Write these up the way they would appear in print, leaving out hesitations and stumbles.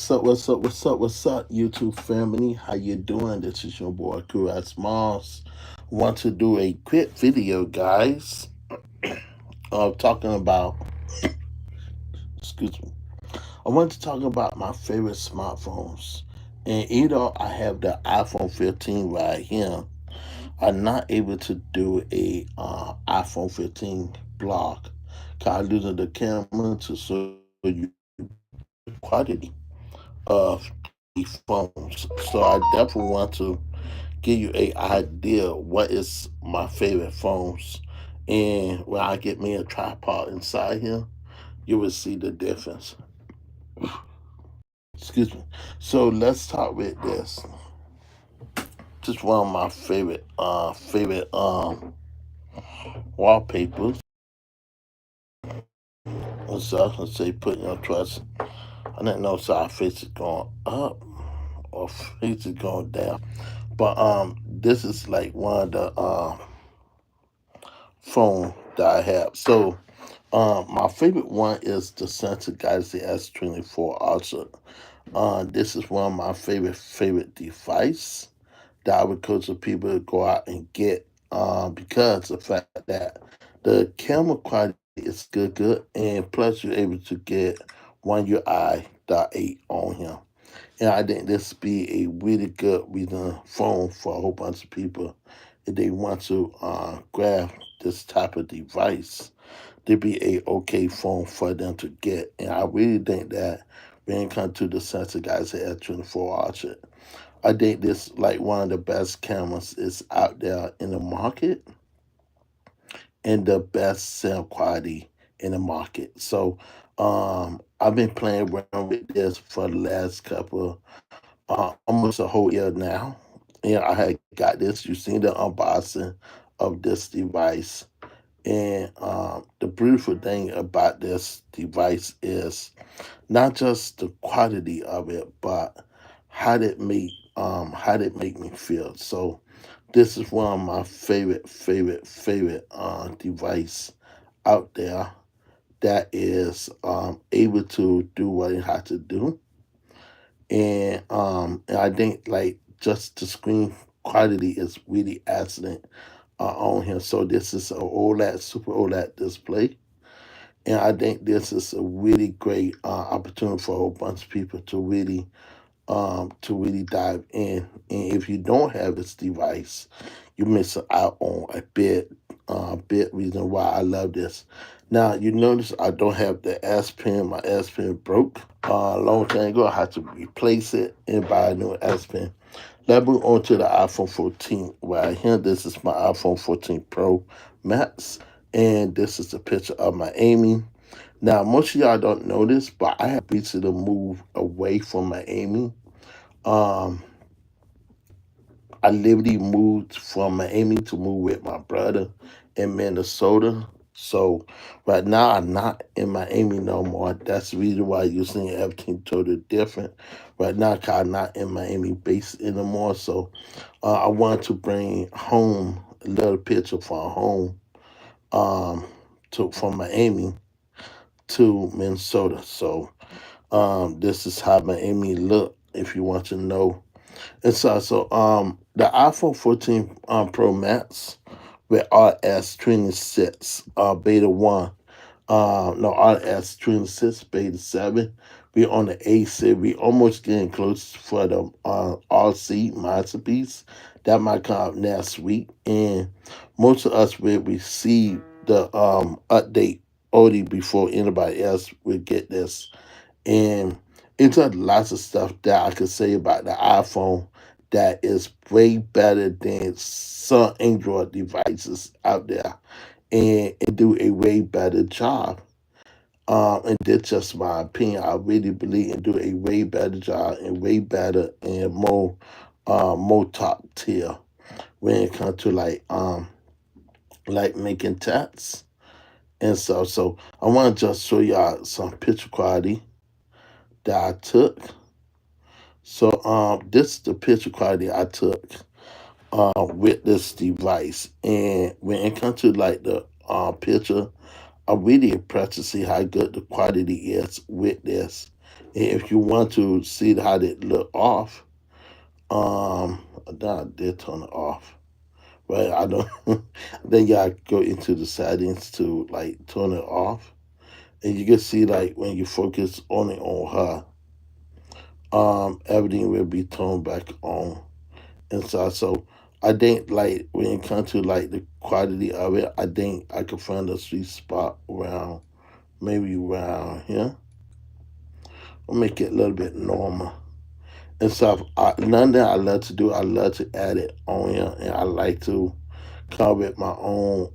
What's up, YouTube family? How you doing? This is your boy Kurat Smalls. Want to do a quick video, guys, talking about, excuse me, I want to talk about my favorite smartphones. And either I have the iPhone 15 right here, I'm not able to do a iPhone 15 blog. Cause I'm using the camera to show you quality of the phones. So I definitely want to give you a idea what is my favorite phones. And when I get me a tripod inside here, you will see the difference. Excuse me. So let's start with this. Just one of my favorite wallpapers. So I can say putting your trust. I didn't know so our face is going up or face is going down. But this is like one of the phone that I have. So my favorite one is the Samsung Galaxy S24 Ultra. This is one of my favorite device that I would encourage people to go out and get because the fact that the camera quality is good, and plus you're able to get One UI.8 on here. And I think this be a really good reason phone for a whole bunch of people if they want to grab this type of device to be a okay phone for them to get. And I really think that when it comes to the Samsung Galaxy S24 Ultra, I think this like one of the best cameras is out there in the market and the best sound quality in the market. So I've been playing around with this for the last couple almost a whole year now. And I had got this. You seen the unboxing of this device. And the beautiful thing about this device is not just the quality of it, but how did it make me feel. So this is one of my favorite device out there that is able to do what it has to do. And I think like just the screen quality is really excellent on here. So this is a OLED, super OLED display. And I think this is a really great opportunity for a whole bunch of people to really dive in. And if you don't have this device, you miss out on a bit reason why I love this. Now you notice I don't have the S Pen. My S Pen broke a long time ago. I had to replace it and buy a new S Pen. Let's move on to the iPhone 14. Right here, this is my iPhone 14 Pro Max, and this is a picture of my Amy. Now, most of y'all don't know this, but I have recently moved away from Miami. Um, I literally moved from Miami to move with my brother in Minnesota. So right now I'm not in Miami no more. That's the reason why you're seeing everything totally different. Right now, 'cause I'm not in Miami base anymore. So I wanted to bring home a little picture for home um, from Miami to Minnesota. So this is how Miami look if you want to know. And so the iPhone 14 Pro Max with RS26 beta 1, no, RS26 beta 7. We on the A series. We almost getting close for the RC masterpiece. That might come out next week. And most of us will receive the update already before anybody else will get this. And it's a lots of stuff that I could say about the iPhone that is way better than some Android devices out there and do a way better job. And that's just my opinion. I really believe and do a way better job and way better and more top tier when it comes to like making tats and stuff. So I want to just show y'all some picture quality that I took. So this is the picture quality I took with this device. And when it comes to like the picture, I'm really impressed to see how good the quality is with this. And if you want to see how they look off, I did turn it off. Right, I don't. Then you gotta go into the settings to like turn it off, and you can see like when you focus on it on her, everything will be turned back on inside. So I think like when it comes to like the quality of it, I think I could find a sweet spot around maybe around here. I'll make it a little bit normal and stuff. None that I love to do, I love to add it on here, and I like to come with my own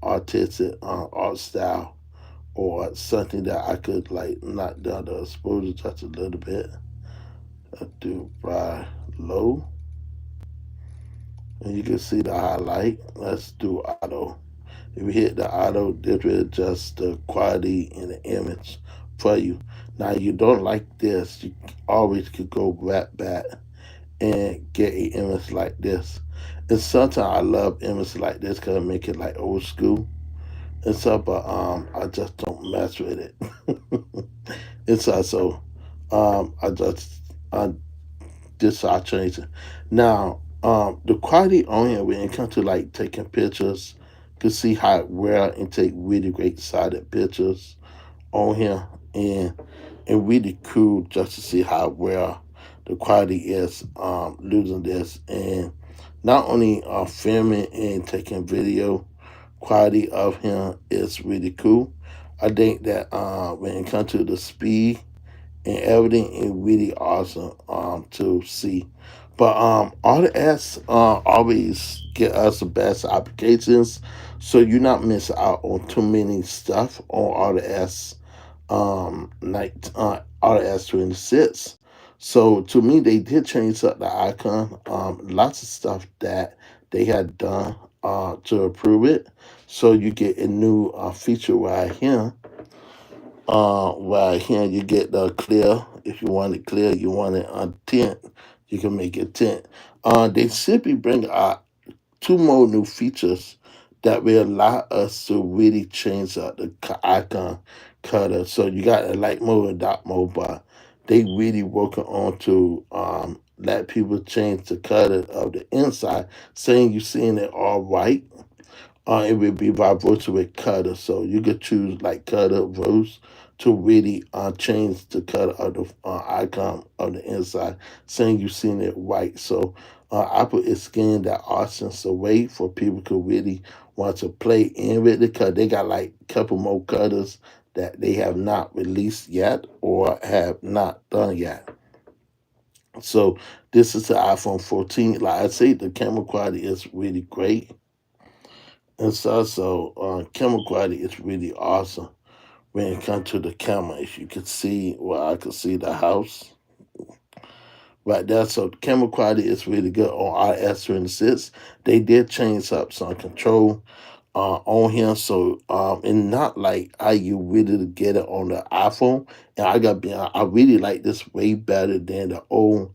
artistic art style or something that I could like knock down the exposure just a little bit. I do by low, and you can see the highlight. Let's do auto. If you hit the auto, this will adjust the quality in the image for you. Now, you don't like this, you always could go right back and get an image like this. And sometimes I love images like this because it make it like old school and stuff, but I just don't mess with it. It's also I just I just I change it. Now, the quality on here when it comes to like taking pictures, you can see how it well and take really great sided pictures on here, and really cool just to see how well the quality is losing this, and not only filming and taking video quality of him is really cool. I think that when it comes to the speed and everything is really awesome to see. But Autodesk always get us the best applications, so you're not missing out on too many stuff on Autodesk like Autodesk 26. So to me, they did change up the icon. Lots of stuff that they had done to improve it. So you get a new feature right here. Right here you get the clear. If you want it clear, you want it on tint, you can make it tint. They should be bringing out two more new features that will allow us to really change up the icon cutter. So you got a light mode and dark mode, but they really working on to let people change the color of the inside, saying you seeing it all white, it would be by virtue with cutter. So you could choose like cutter rose to really change the color of the icon of the inside, saying you've seen it white. So Apple is scaling that essence away for people who really want to play in with it because they got like a couple more cutters that they have not released yet or have not done yet. So this is the iPhone 14. Like I say, the camera quality is really great. And so camera quality is really awesome when it comes to the camera. If you could see, well, I could see the house right there. So camera quality is really good on our S26. They did change up some control on here. So and not like how you really get it on the iPhone. And I got be I really like this way better than the old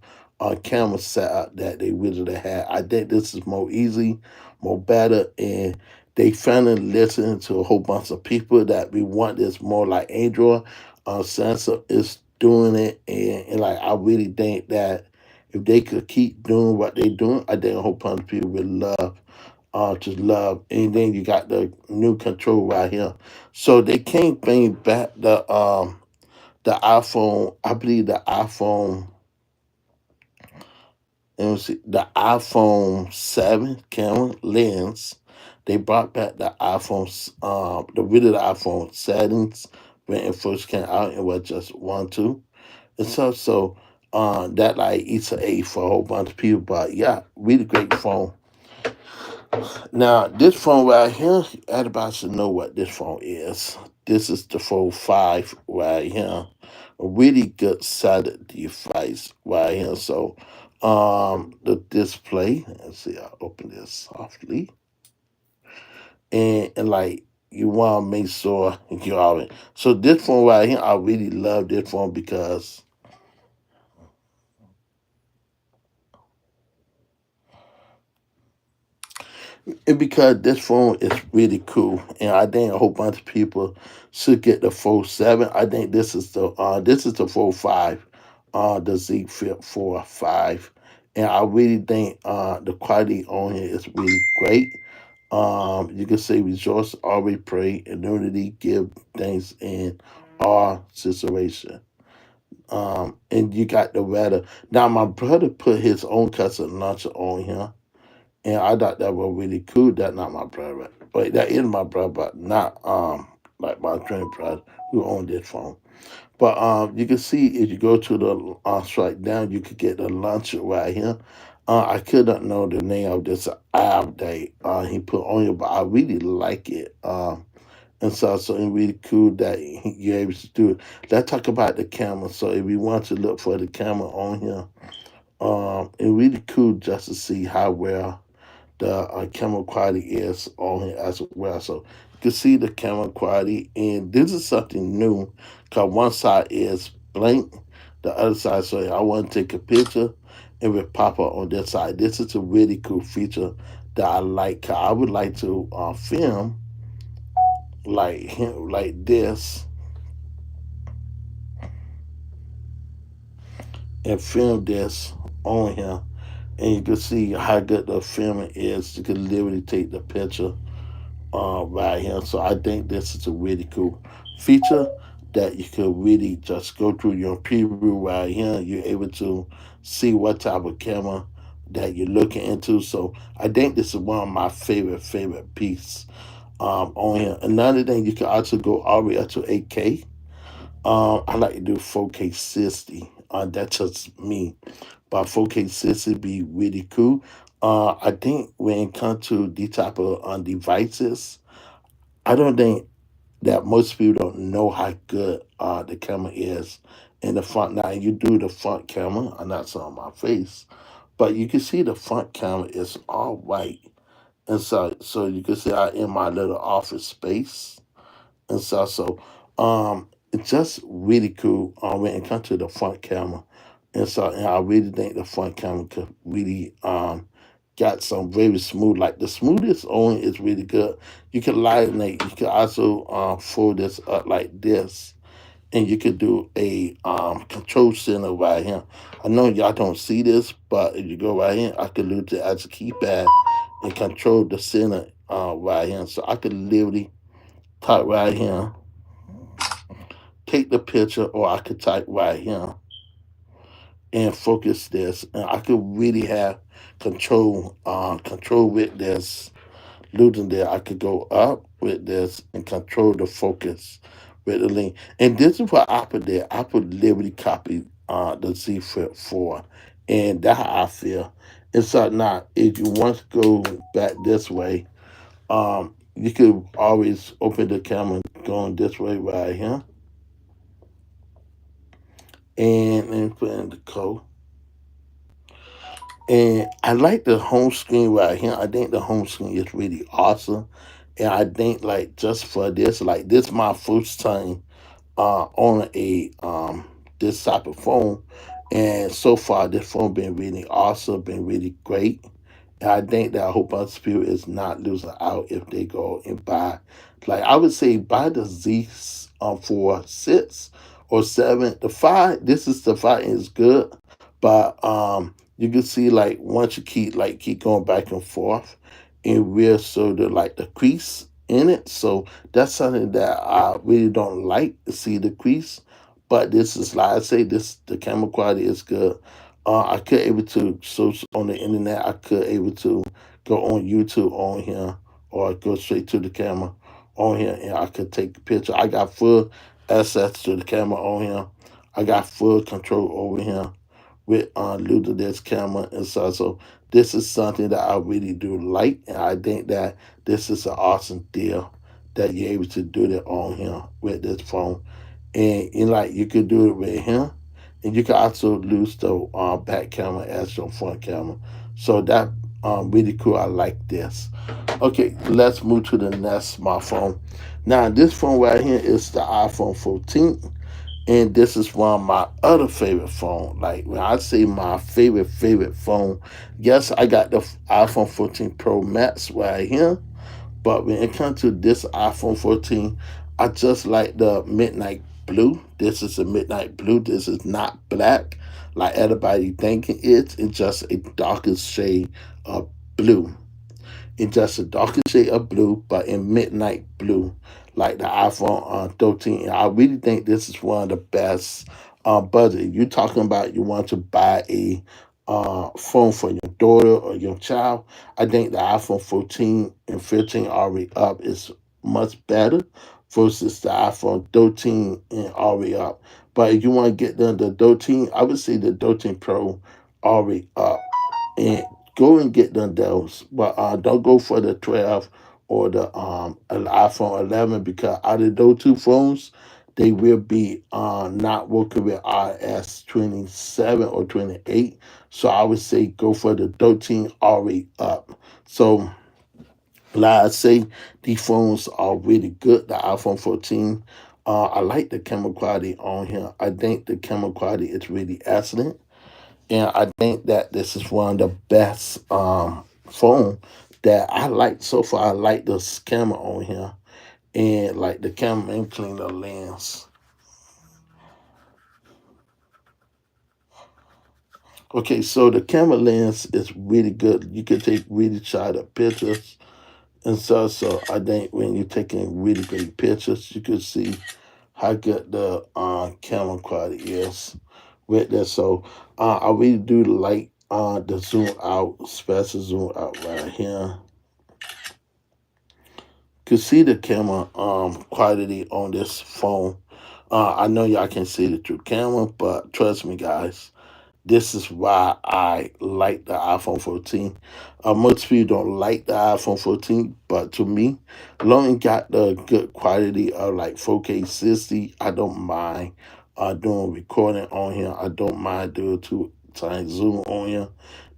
camera setup that they originally had. I think this is more easy, more better, and they finally listening to a whole bunch of people that we want this more like Android. Samsung is doing it, and like I really think that if they could keep doing what they doing, I think a whole bunch of people would love just love. And then you got the new control right here. So they can't bring back the iPhone. I believe the iPhone. Let me see, the iPhone 7 camera lens. They brought back the the rid of the iPhone settings when it first came out. It was just one, two. And so that like eats an A for a whole bunch of people. But yeah, really great phone. Now, this phone right here, everybody should know what this phone is. This is the Fold 5 right here. A really good solid device right here. So, the display, let's see, I'll open this softly. And like, you want to make sure you have it. So, this phone right here, I really love this phone because And because this phone is really cool, and I think a whole bunch of people should get the Fold 7. I think this is the Fold 5, the Z Flip 4 5, and I really think the quality on it is really great. You can say rejoice, always pray, and unity, give thanks in all situation. And you got the weather. Now my brother put his own custom launcher on here, and I thought that was really cool. That's not my brother, but that is my brother, but not like my twin brother who owned this phone. But you can see if you go to the strike down, you could get the launcher right here. I could not know the name of this app that he put on here, but I really like it. And so it's really cool that you're able to do it. Let's talk about the camera. So if you want to look for the camera on here, it's really cool just to see how well the camera quality is on it as well. So you can see the camera quality, and this is something new because one side is blank, the other side. So I want to take a picture and it will pop up on this side. This is a really cool feature that I like. 'Cause I would like to film like him, like this, and film this on here. And you can see how good the filming is. You can literally take the picture right here. So I think this is a really cool feature that you could really just go through your preview right here. You're able to see what type of camera that you're looking into. So I think this is one of my favorite piece on here. Another thing, you can also go all the way up to 8K. I like to do 4K 60. That's just me. But 4K 60 be really cool. I think when it comes to these type of devices, I don't think that most people don't know how good the camera is in the front. Now you do the front camera, I'm not showing my face, but you can see the front camera is all white. And so you can see I in my little office space and stuff. So it's just really cool when it comes to the front camera. And I really think the front camera could really got some very smooth, like the smoothest on it is really good. You can lighten it. You can also fold this up like this, and you could do a control center right here. I know y'all don't see this, but if you go right here, I could use it as a keypad and control the center right here. So I could literally type right here, take the picture, or I could type right here and focus this, and I could really have control with this. Losing there, I could go up with this and control the focus with the link. And this is what Apple did. Apple literally copied the Z Flip 4, and that's how I feel. And so now, if you want to go back this way, you could always open the camera going this way right here, and then put in the code. And I like the home screen right here. I think the home screen is really awesome. And I think like just for this, like this my first time on a this type of phone. And so far this phone been really awesome, been really great. And I think that I hope other people is not losing out if they go and buy. Like I would say buy the Z for 6 or 7. The 5, this is the 5 is good. But you can see like once you keep going back and forth, and we're sort of like the crease in it. So that's something that I really don't like to see the crease. But this is like I say, this the camera quality is good. I could able to search on the internet. I could able to go on YouTube on here, or go straight to the camera on here, and I could take a picture. I got full access to the camera on here. I got full control over here with losing this camera and stuff. So this is something that I really do like, and I think that this is an awesome deal that you're able to do that on here with this phone. And like you could do it with him, and you can also lose the back camera as your front camera. So that really cool. I like this. Okay, let's move to the next smartphone. Now this phone right here is the iPhone 14, And this is one of my other favorite phone. Like when I say my favorite phone, yes, I got the iPhone 14 Pro Max right here. But when it comes to this iPhone 14, I just like the midnight blue. This is a midnight blue. This is not black like everybody thinking it's. It's just a darker shade of blue. It's just a darker shade of blue, but in midnight blue, like the iPhone 13. I really think this is one of the best budget. You're talking about you want to buy a phone for your daughter or your child. I think the iPhone 14 and 15 already up is much better versus the iPhone 13 and already up. But if you want to get the 13, I would say the 13 Pro already up and go and get them those. But don't go for the 12 or the an iPhone 11 because out of those two phones, they will be not working with RS 27 or 28. So I would say go for the 13 already up. So like I say, these phones are really good. The iPhone 14. I like the camera quality on here. I think the camera quality is really excellent. And I think that this is one of the best phone that I like so far. I like the camera on here and like the camera and clean the lens. Okay, so the camera lens is really good. You can take really sharp pictures and stuff. So I think when you're taking really great pictures, you can see how good the camera quality is with this. So I really do like the zoom out, special zoom out right here. Could see the camera quality on this phone. I know y'all can see the true camera, but trust me, guys, this is why I like the iPhone 14. Most people don't like the iPhone 14, but to me, long as it got the good quality of like 4K 60, I don't mind doing recording on here. I don't mind doing two times zoom on here.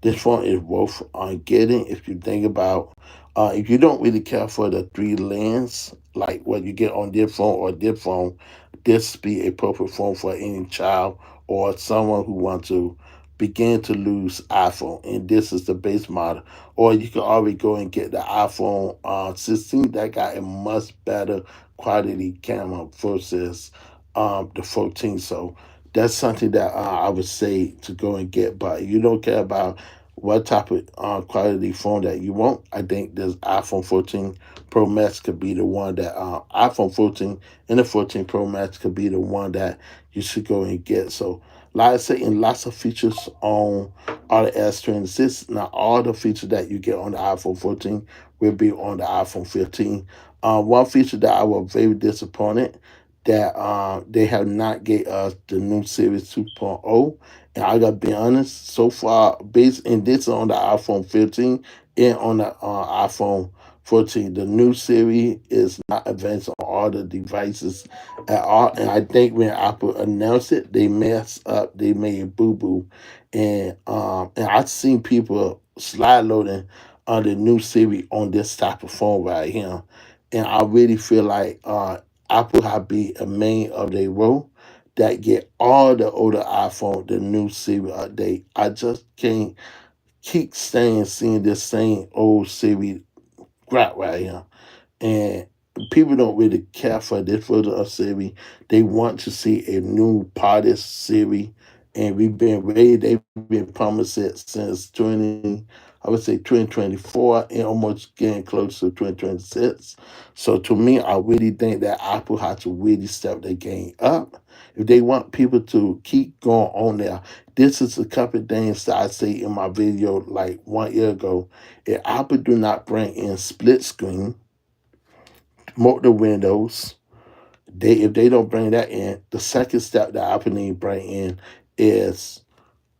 This phone is worth getting if you think about if you don't really care for the three lens, like what you get on this phone or this phone, this be a perfect phone for any child or someone who wants to begin to lose iPhone, and this is the base model. Or you can already go and get the iPhone 16 that got a much better quality camera versus the 14. So that's something that I would say to go and get. But if you don't care about what type of quality phone that you want, I think this iPhone 14 Pro Max could be the one that iPhone 14 and the 14 Pro Max could be the one that you should go and get. So like I say, and lots of features on the S26. Now, all the features that you get on the iPhone 14 will be on the iPhone 15. One feature that I was very disappointed that they have not gave us the new Series 2.0. And I gotta be honest, so far, based and this on the iPhone 15 and on the iPhone 14, the new series is not advanced on all the devices at all. And I think when Apple announced it, they messed up. They made a boo boo, and I've seen people slide loading on the new Siri on this type of phone right here, and I really feel like Apple have be a main of their role that get all the older iPhone the new Siri update. I just can't keep staying seeing this same old Siri crap right here, and people don't really care for this version of Siri. They want to see a new party Siri, and we've been ready. They've been promised it since 20. I would say 2024 and almost getting close to 2026. So to me, I really think that Apple has to really step their game up. If they want people to keep going on there, this is a couple of things that I say in my video like 1 year ago. If Apple do not bring in split screen, multiple windows. If they don't bring that in, the second step that Apple need to bring in is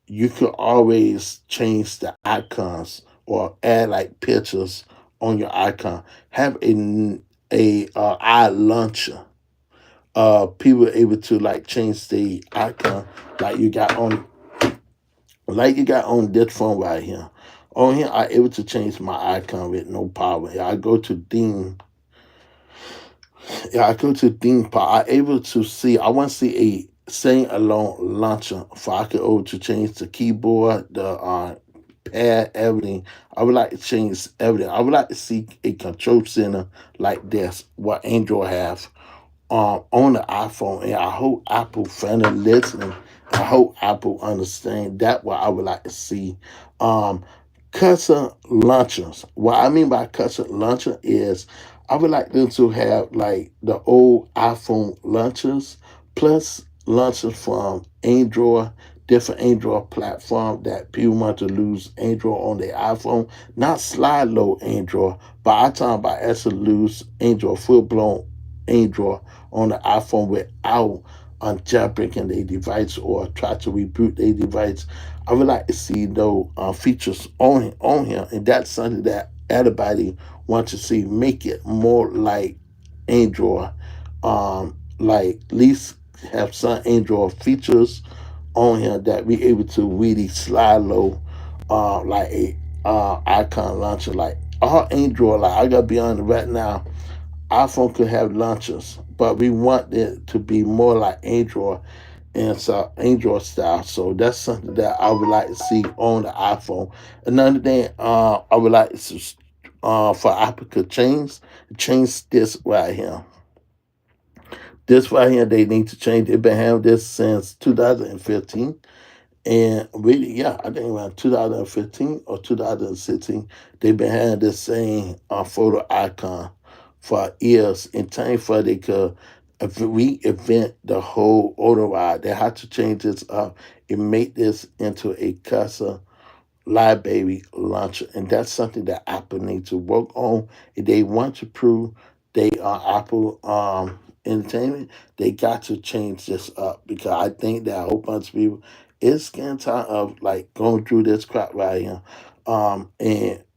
you can always change the icons or add like pictures on your icon. Have a eye launcher. People are able to like change the icon like you got on this phone right here. On here, I able to change my icon with no problem. I go to theme. Yeah, I go to theme park. I able to see. I want to see saying alone launcher for I could over to change the keyboard, the pad, everything. I would like to change everything. I would like to see a control center like this, what Android have on the iPhone, and I hope Apple finally listening. I hope Apple understand that what I would like to see. Um, Custom launchers. What I mean by custom launcher is I would like them to have like the old iPhone launchers plus launchers from Android, different Android platform that people want to lose Android on their iPhone. Not slide low Android, but I'm talking about actually lose Android, full blown Android on the iPhone without jailbreaking their device or try to reboot their device. I would like to see those features on here, and that's something that everybody wants to see. Make it more like Android, like at least have some Android features on here that we able to really slide low, like a icon launcher, like all Android. Like I gotta be honest right now, iPhone could have launchers, but we want it to be more like Android and so Android style. So that's something that I would like to see on the iPhone. Another thing I would like to for Apple to change this right here. This right here they need to change. They've been having this since 2015. And really, yeah, I think around 2015 or 2016, they've been having the same photo icon for years. In time for they could reinvent the whole auto ride, they had to change this up and make this into a custom library launcher, and that's something that Apple needs to work on. If they want to prove they are Apple Entertainment, they got to change this up because I think that a whole bunch of people is getting tired of like going through this crap right here.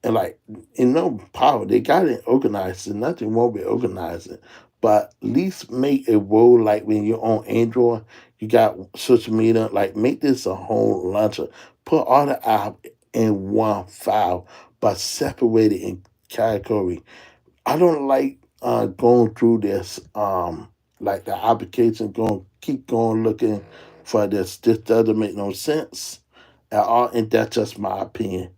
And like in no power, they got it organized, and nothing wrong with organizing. But at least make a role like when you're on Android, you got social media, like make this a whole launcher. Put all the app in one file, but separated in category. I don't like going through this like the application going keep going looking for this. This doesn't make no sense at all, and that's just my opinion.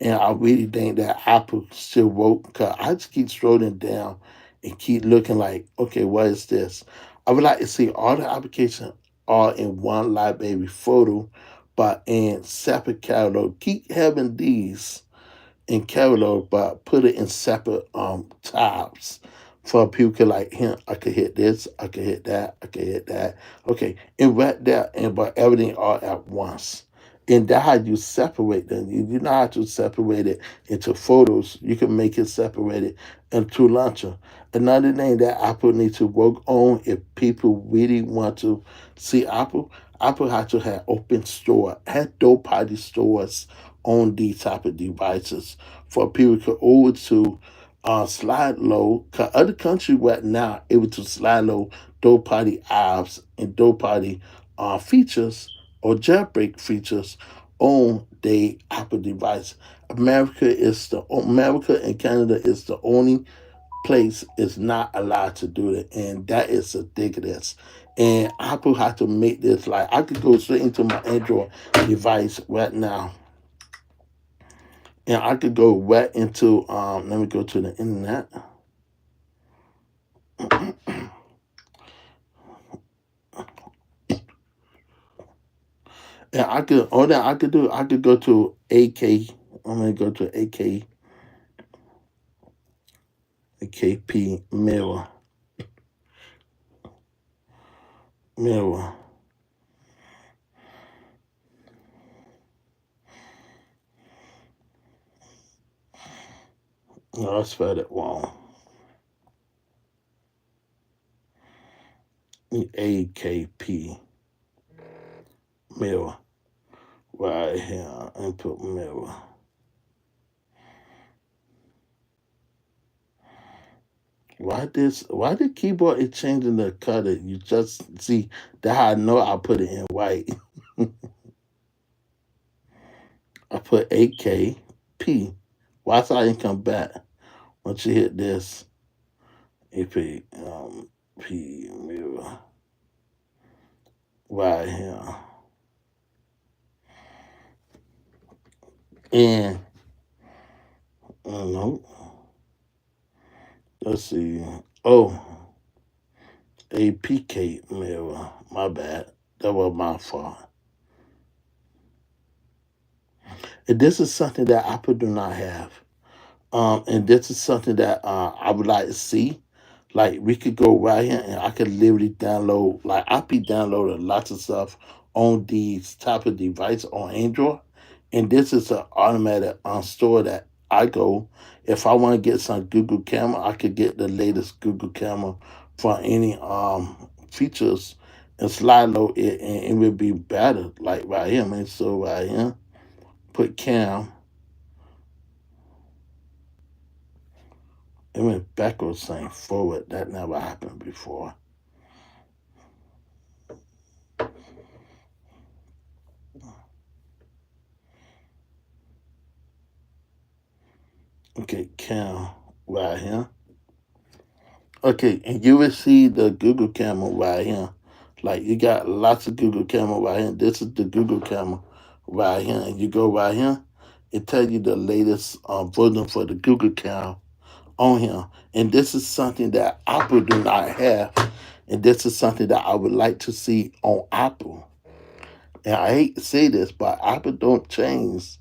And I really think that Apple still woke because I just keep scrolling down and keep looking like, okay, what is this? I would like to see all the applications all in one library photo, but in separate catalog. Keep having these in catalog, but put it in separate tabs for people could like hint. I could hit this, I could hit that, I could hit that. Okay, and right there, and but everything all at once. And that how you separate them. You know how to separate it into photos. You can make it separated into launcher. Another thing that Apple needs to work on if people really want to see Apple, Apple has to have open store, have third party stores on these type of devices for people to order to slide low. Cause other countries right now able to slide low third party apps and third party features or jailbreak features on the Apple device. America and Canada is the only place is not allowed to do it, and that is ridiculous. And Apple had to make this like I could go straight into my Android device right now, and I could go right into let me go to the internet. And I could all that I could do, I could go to AK. I'm gonna go to AKP mirror. No, I spelled it wrong. AKP mirror right here. Input mirror. Why the keyboard is changing the color? You just see that how I know I put it in white. I put AKP. Watch how it come back once you hit this AP P mirror. right here. And no, let's see. Oh, a PK mirror. My bad. That was my fault. And this is something that Apple do not have. And this is something that I would like to see. Like we could go right here and I could literally download. Like I be downloading lots of stuff on these type of device on Android, and this is an automatic store that I go. If I want to get some Google camera, I could get the latest Google camera for any features and slide load it, and it would be better. Like right here, man. So right here, put cam. It went backwards saying forward. That never happened before. Okay, cam right here. Okay, and you will see the Google camera right here. Like you got lots of Google camera right here. This is the Google camera right here. And you go right here, it tell you the latest version for the Google camera on here. And this is something that Apple do not have. And this is something that I would like to see on Apple. And I hate to say this, but Apple don't change.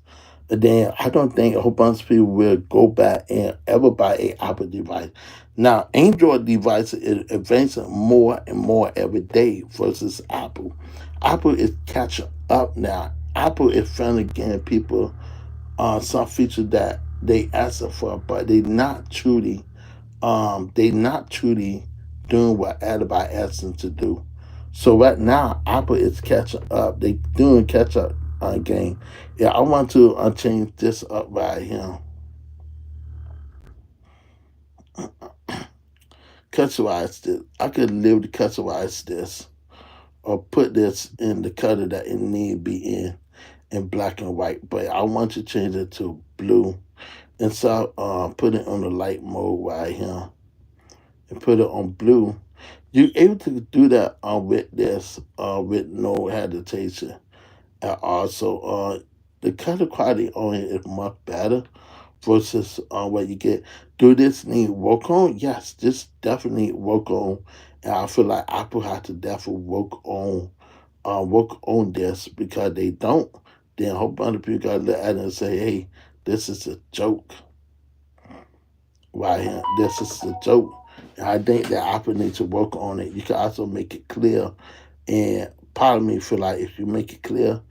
And then I don't think a whole bunch of people will go back and ever buy a Apple device. Now, Android devices is advancing more and more every day versus Apple. Apple is catching up now. Apple is finally getting people some features that they ask for, but they not truly doing what everybody asked them to do. So right now, Apple is catching up. They doing catch up game. Yeah, I want to change this up right here. Customize this. I could literally customize this or put this in the color that it need to be in black and white. But I want to change it to blue. And so put it on the light mode right here and put it on blue. You're able to do that with this with no hesitation. And also, the color quality on it is much better versus what you get. Do this need work on? Yes, this definitely need work on. And I feel like Apple has to definitely work on this because they don't. Then a whole bunch of people got to look at it and say, hey, this is a joke right here. This is a joke. And I think that Apple needs to work on it. You can also make it clear. And part of me feel like if you make it clear,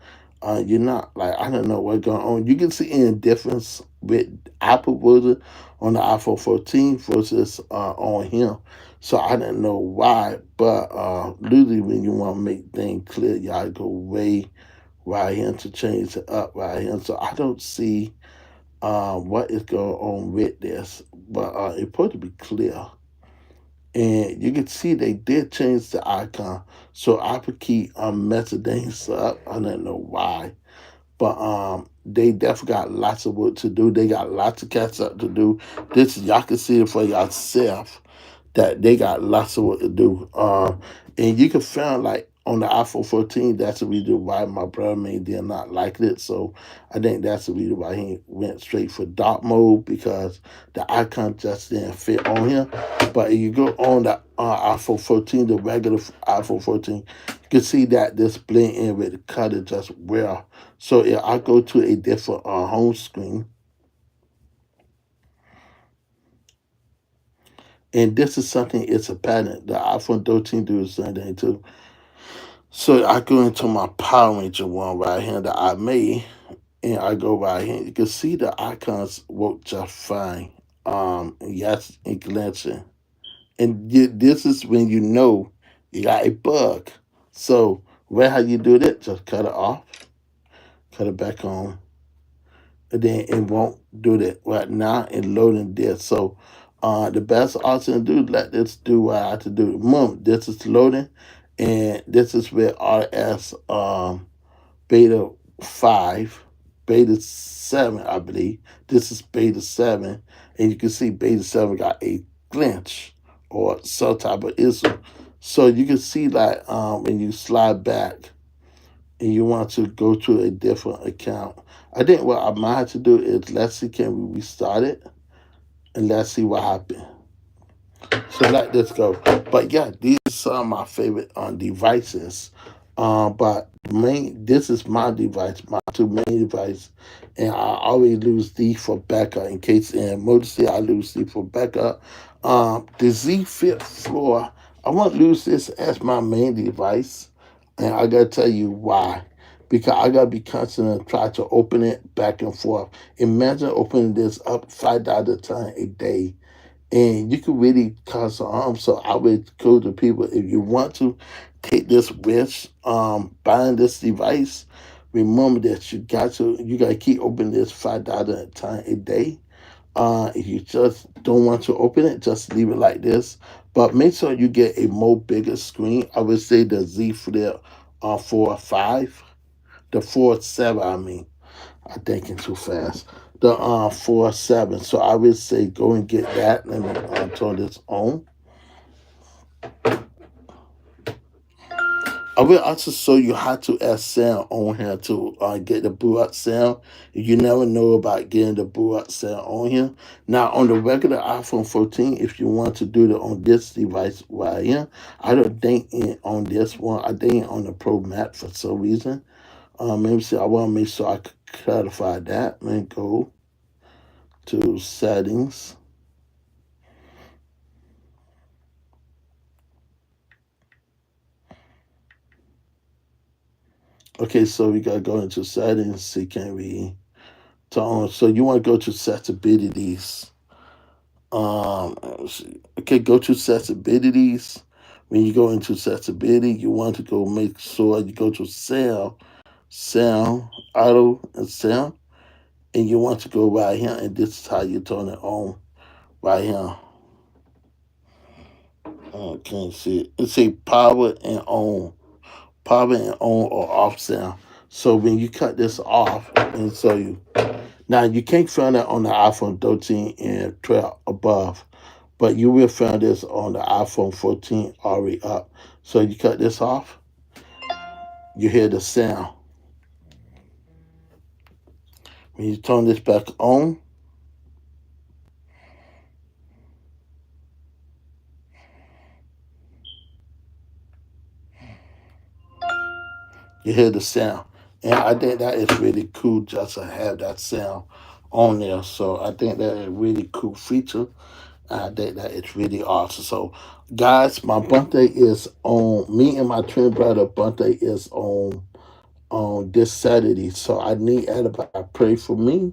you're not like I don't know what's going on. You can see any difference with Apple version on the iPhone 14 versus on him. So I didn't know why, but usually when you want to make things clear, you gotta go way right here to change it up right here. So I don't see what is going on with this, but it's supposed to be clear. And you can see they did change the icon. So Apple keep messing things up. I don't know why. But they definitely got lots of work to do. They got lots of catch up to do. This y'all can see it for yourself that they got lots of work to do. And you can find like on the iPhone 14, that's the reason why my brother may did not like it. So I think that's the reason why he went straight for dark mode because the icon just didn't fit on here. But if you go on the iPhone 14, the regular iPhone 14, you can see that this blend in with the color just well. So if I go to a different home screen, and this is something, it's a pattern. The iPhone 13 do the same thing too. So I go into my Power Ranger one right here that I made, and I go right here. You can see the icons work just fine. Yes, and glancing. And this is when you know you got a bug. So, where how you do that? Just cut it off, cut it back on, and then it won't do that right now and loading this. So the best option to do, let this do what I have to do. Mom, this is loading and this is where RS beta 5, beta 7, I believe. This is beta 7, and you can see beta 7 got a glitch or some type of issue. So you can see that when you slide back and you want to go to a different account. I think what I might have to do is let's see, can we restart it and let's see what happened. So let this go. But yeah, these are some of my favorite devices. But this is my device, my two main device, and I always lose D for backup in case in emergency I lose D for backup. The Z Fit 4, I won't lose this as my main device, and I gotta tell you why. Because I gotta be constant and try to open it back and forth. Imagine opening this up 5 at a time a day, and you can really cause some harm. So I would go to people, if you want to take this risk, buying this device, remember that you got to keep opening this $5 at a time a day. If you just don't want to open it, just leave it like this. But make sure you get a more bigger screen. I would say the Z Flip 4 5, the 4 7. I mean, I'm thinking too fast. The 4 7. So I would say go and get that. Let me turn this on. I will also show you how to add sound on here to get the boot up sound. You never know about getting the boot up sound on here. Now on the regular iPhone 14, if you want to do it on this device right here, I don't think it on this one. I think it on the Pro Max for some reason. Let me see. I want to make sure I clarify that. Let me go to settings. Okay, so we gotta go into settings. See, can we turn on? So you want to go to sensibilities. Let's see. Okay, go to sensibilities. When you go into sensibility, you want to go make sure you go to sound, auto, and sound, and you want to go right here, and this is how you turn it on right here. Can't see it. It say power and on or off sound. So when you cut this off, and so you now you can't find that on the iPhone 13 and 12 above, but you will find this on the iPhone 14 already up. So you cut this off, you hear the sound. When you turn this back on, you hear the sound. And I think that is really cool just to have that sound on there. So I think that is a really cool feature. I think that it's really awesome. So, guys, my birthday is on. Me and my twin brother' birthday is on this Saturday. So I need everybody to pray for me,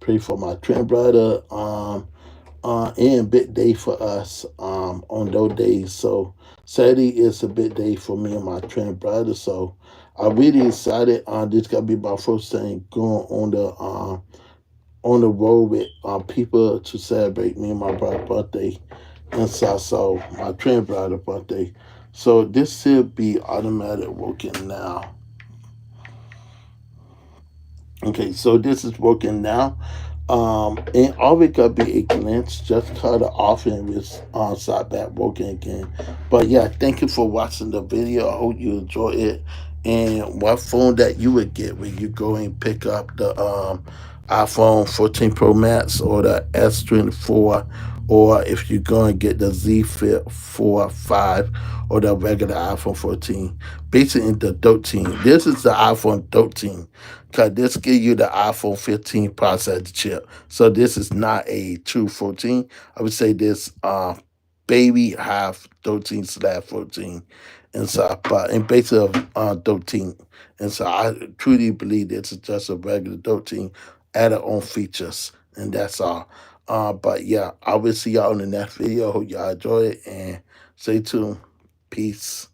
pray for my twin brother, and big day for us on those days. So Saturday is a big day for me and my twin brother. So I'm really excited. This gonna be my first time going on the road with people to celebrate me and my brother's birthday, and so my twin brother's birthday. So this should be automatic working now. Okay, so this is working now. And all we got be a glance, just cut it off and it's start back working again. But yeah, thank you for watching the video. I hope you enjoy it. And what phone that you would get when you go and pick up the iPhone 14 Pro Max or the S24, or if you're going to get the Z Flip 4 5 or the regular iPhone 14. Basically, the 13. This is the iPhone 13 because this give you the iPhone 15 processor chip. So this is not a true 14. I would say this baby half 13/14 inside, but in base of 13. And so I truly believe this is just a regular 13 added on features, and that's all. But yeah, I will see y'all in the next video. Hope y'all enjoy it and stay tuned. Peace.